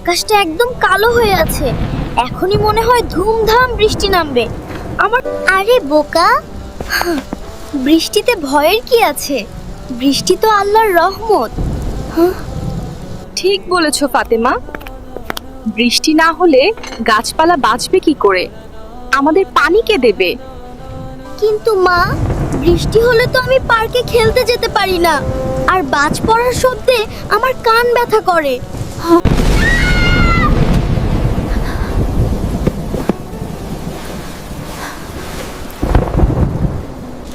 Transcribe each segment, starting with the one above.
আকাশটা একদম কালো হয়ে আছে। এখনই মনে হয় ধুমধাম বৃষ্টি নামবে। আরে বোকা, বৃষ্টিতে ভয়ের কি আছে? বৃষ্টি তো আল্লাহর রহমত। ঠিক বলেছো ফাতেমা। বৃষ্টি না হলে গাছপালা বাঁচবে কি করে? আমাদের পানি কে দেবে? কিন্তু মা, বৃষ্টি হলে তো আমি পার্কে খেলতে যেতে পারি না, আর বাজ পড়ার শব্দে আমার কান ব্যথা করে।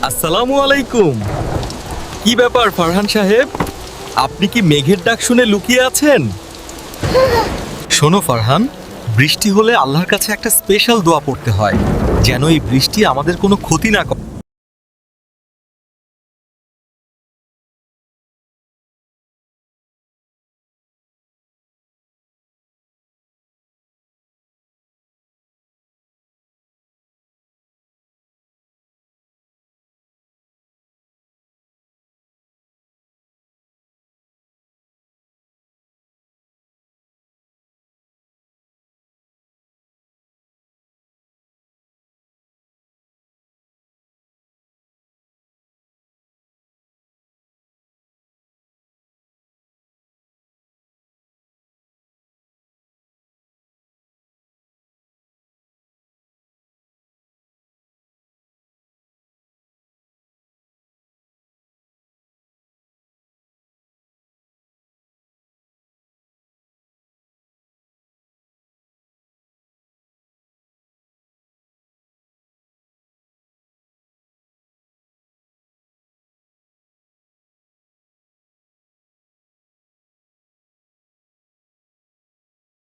আসসালামু আলাইকুম। কি ব্যাপার ফারহান সাহেব, আপনি কি মেঘের ডাক শুনে লুকিয়ে আছেন? শোনো ফারহান, বৃষ্টি হলে আল্লাহর কাছে একটা স্পেশাল দোয়া পড়তে হয়, যেন এই বৃষ্টি আমাদের কোনো ক্ষতি না করে।